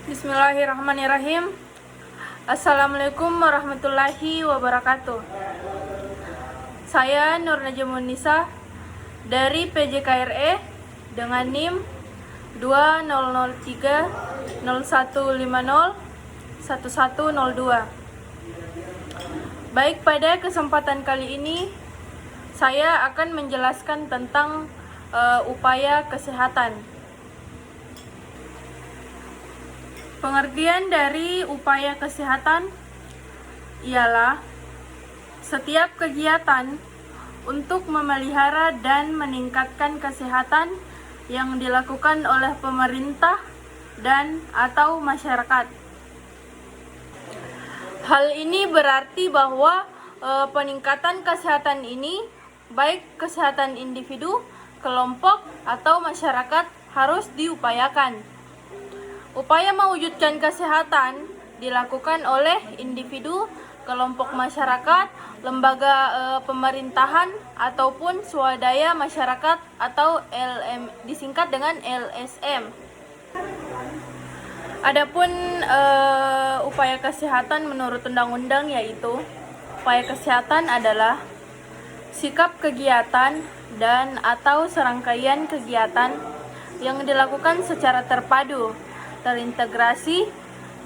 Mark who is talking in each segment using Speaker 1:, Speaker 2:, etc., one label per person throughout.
Speaker 1: Bismillahirrahmanirrahim. Assalamualaikum warahmatullahi wabarakatuh. Saya Nur Najamun Nisa dari PJKRE dengan NIM 2003 0150 1102. Baik, pada kesempatan kali ini saya akan menjelaskan tentang upaya kesehatan. Pengertian dari upaya kesehatan ialah setiap kegiatan untuk memelihara dan meningkatkan kesehatan yang dilakukan oleh pemerintah dan atau masyarakat. Hal ini berarti bahwa peningkatan kesehatan ini baik kesehatan individu, kelompok, atau masyarakat harus diupayakan. Upaya mewujudkan kesehatan dilakukan oleh individu, kelompok masyarakat, lembaga pemerintahan, ataupun swadaya masyarakat atau disingkat dengan LSM. Adapun upaya kesehatan menurut undang-undang yaitu upaya kesehatan adalah sikap kegiatan dan atau serangkaian kegiatan yang dilakukan secara terpadu, terintegrasi,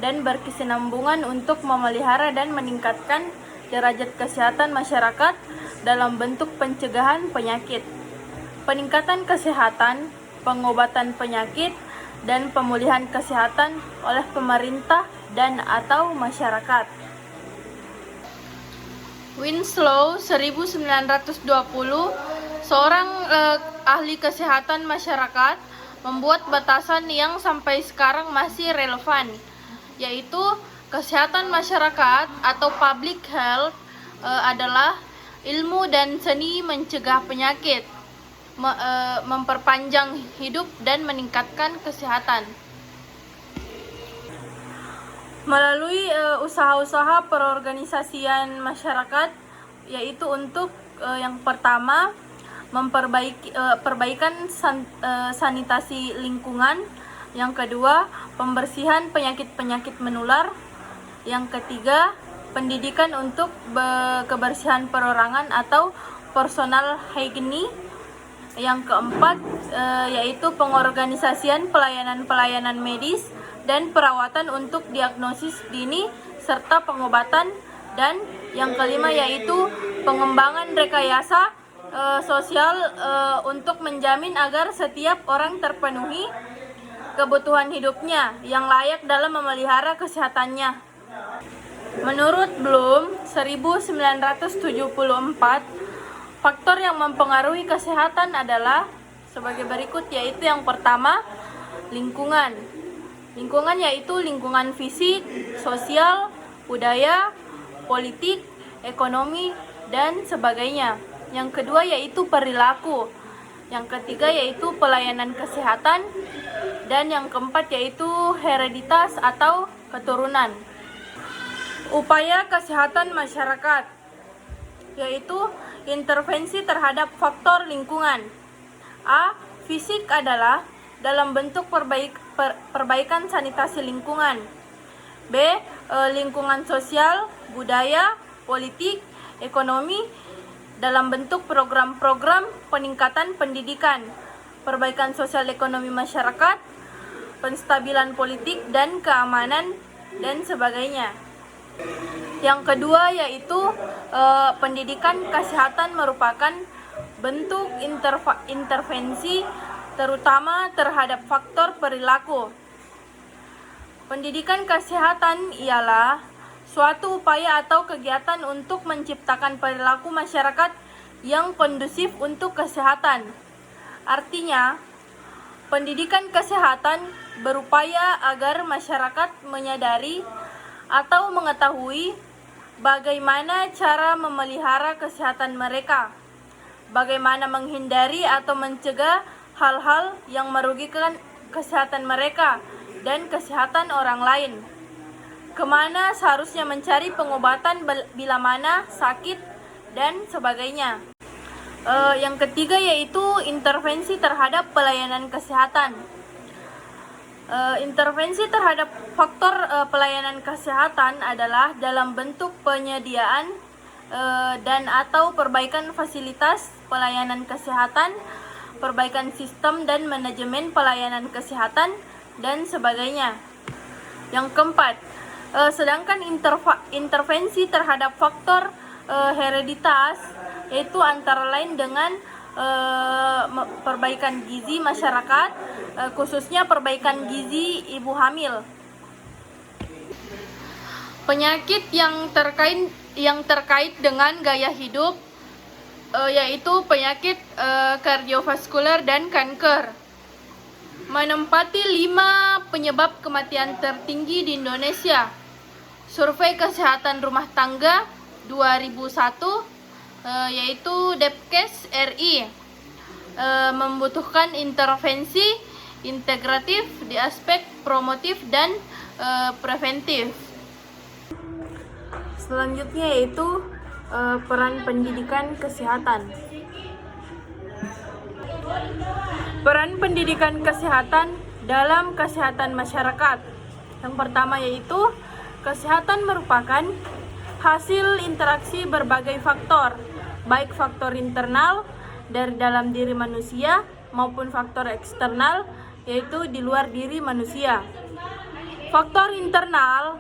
Speaker 1: dan berkesinambungan untuk memelihara dan meningkatkan derajat kesehatan masyarakat dalam bentuk pencegahan penyakit, peningkatan kesehatan, pengobatan penyakit, dan pemulihan kesehatan oleh pemerintah dan atau masyarakat. Winslow 1920, seorang ahli kesehatan masyarakat, membuat batasan yang sampai sekarang masih relevan, yaitu kesehatan masyarakat atau public health adalah ilmu dan seni mencegah penyakit, memperpanjang hidup dan meningkatkan kesehatan. Melalui usaha-usaha perorganisasian masyarakat, yaitu untuk yang pertama perbaikan sanitasi lingkungan, yang kedua pembersihan penyakit-penyakit menular, yang ketiga pendidikan untuk kebersihan perorangan atau personal hygiene, yang keempat yaitu pengorganisasian pelayanan-pelayanan medis dan perawatan untuk diagnosis dini serta pengobatan, dan yang kelima yaitu pengembangan rekayasa sosial untuk menjamin agar setiap orang terpenuhi kebutuhan hidupnya yang layak dalam memelihara kesehatannya. Menurut Bloom 1974, faktor yang mempengaruhi kesehatan adalah sebagai berikut, yaitu yang pertama, lingkungan. Lingkungan yaitu lingkungan fisik, sosial, budaya, politik, ekonomi, dan sebagainya. Yang kedua yaitu perilaku. Yang ketiga yaitu pelayanan kesehatan. Dan yang keempat yaitu hereditas atau keturunan. Upaya kesehatan masyarakat yaitu intervensi terhadap faktor lingkungan. A. Fisik adalah dalam bentuk perbaikan sanitasi lingkungan. B. Lingkungan sosial, budaya, politik, ekonomi dalam bentuk program-program peningkatan pendidikan, perbaikan sosial ekonomi masyarakat, penstabilan politik dan keamanan, dan sebagainya. Yang kedua yaitu pendidikan kesehatan merupakan bentuk intervensi terutama terhadap faktor perilaku. Pendidikan kesehatan ialah suatu upaya atau kegiatan untuk menciptakan perilaku masyarakat yang kondusif untuk kesehatan. Artinya, pendidikan kesehatan berupaya agar masyarakat menyadari atau mengetahui bagaimana cara memelihara kesehatan mereka, bagaimana menghindari atau mencegah hal-hal yang merugikan kesehatan mereka dan kesehatan orang lain, kemana seharusnya mencari pengobatan bila mana sakit, dan sebagainya. Yang ketiga yaitu intervensi terhadap pelayanan kesehatan. Intervensi terhadap faktor pelayanan kesehatan adalah dalam bentuk penyediaan dan atau perbaikan fasilitas pelayanan kesehatan, perbaikan sistem dan manajemen pelayanan kesehatan, dan sebagainya. Yang keempat, sedangkan intervensi terhadap faktor hereditas yaitu antara lain dengan perbaikan gizi masyarakat, khususnya perbaikan gizi ibu hamil. Penyakit yang terkait dengan gaya hidup yaitu penyakit kardiovaskuler dan kanker. Menempati 5 penyebab kematian tertinggi di Indonesia. Survei Kesehatan Rumah Tangga 2001 yaitu Depkes RI membutuhkan intervensi integratif di aspek promotif dan preventif. Selanjutnya yaitu peran pendidikan kesehatan. Peran pendidikan kesehatan dalam kesehatan masyarakat. Yang pertama yaitu kesehatan merupakan hasil interaksi berbagai faktor, baik faktor internal dari dalam diri manusia maupun faktor eksternal yaitu di luar diri manusia. Faktor internal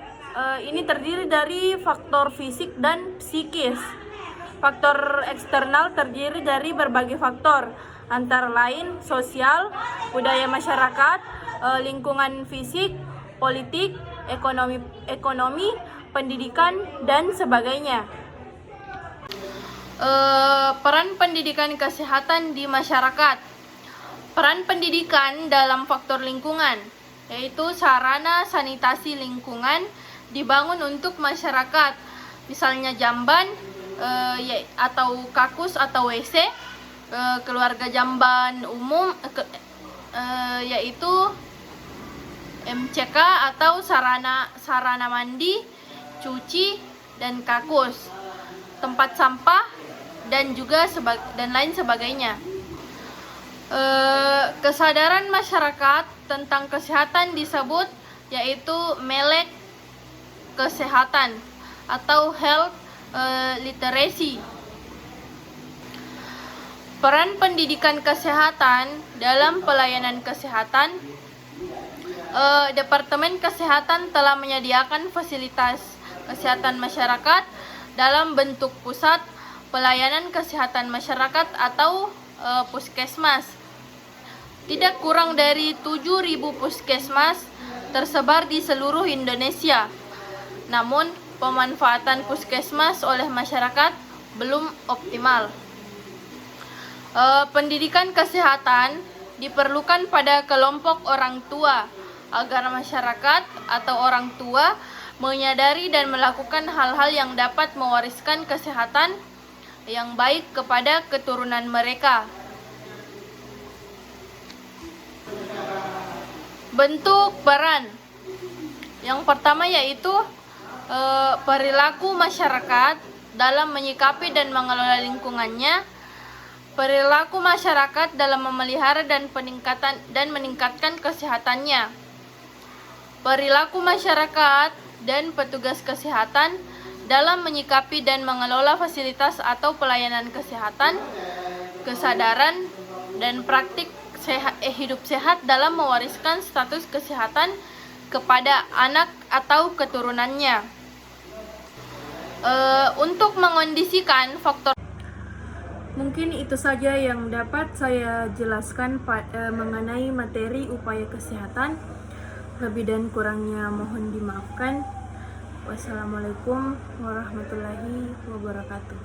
Speaker 1: ini terdiri dari faktor fisik dan psikis. Faktor eksternal terdiri dari berbagai faktor, antara lain sosial, budaya masyarakat, lingkungan fisik, politik, ekonomi, pendidikan, dan sebagainya. Peran pendidikan kesehatan di masyarakat. Peran pendidikan dalam faktor lingkungan, yaitu sarana sanitasi lingkungan dibangun untuk masyarakat, misalnya jamban atau kakus atau WC, keluarga jamban umum yaitu MCK atau sarana mandi, cuci, dan kakus, tempat sampah, dan juga lain sebagainya. Kesadaran masyarakat tentang kesehatan disebut yaitu melek kesehatan atau health literacy. Peran pendidikan kesehatan dalam pelayanan kesehatan. Departemen Kesehatan telah menyediakan fasilitas kesehatan masyarakat dalam bentuk pusat pelayanan kesehatan masyarakat atau puskesmas. Tidak kurang dari 7.000 puskesmas tersebar di seluruh Indonesia. Namun, pemanfaatan puskesmas oleh masyarakat belum optimal. Pendidikan kesehatan diperlukan pada kelompok orang tua agar masyarakat atau orang tua menyadari dan melakukan hal-hal yang dapat mewariskan kesehatan yang baik kepada keturunan mereka. Bentuk peran. Yang pertama yaitu perilaku masyarakat dalam menyikapi dan mengelola lingkungannya. Perilaku masyarakat dalam memelihara dan meningkatkan kesehatannya. Perilaku masyarakat dan petugas kesehatan dalam menyikapi dan mengelola fasilitas atau pelayanan kesehatan, kesadaran, dan praktik hidup sehat dalam mewariskan status kesehatan kepada anak atau keturunannya. Untuk mengondisikan faktor. Mungkin itu saja yang dapat saya jelaskan mengenai materi upaya kesehatan. Lebih dan kurangnya mohon dimaafkan. Wassalamualaikum warahmatullahi wabarakatuh.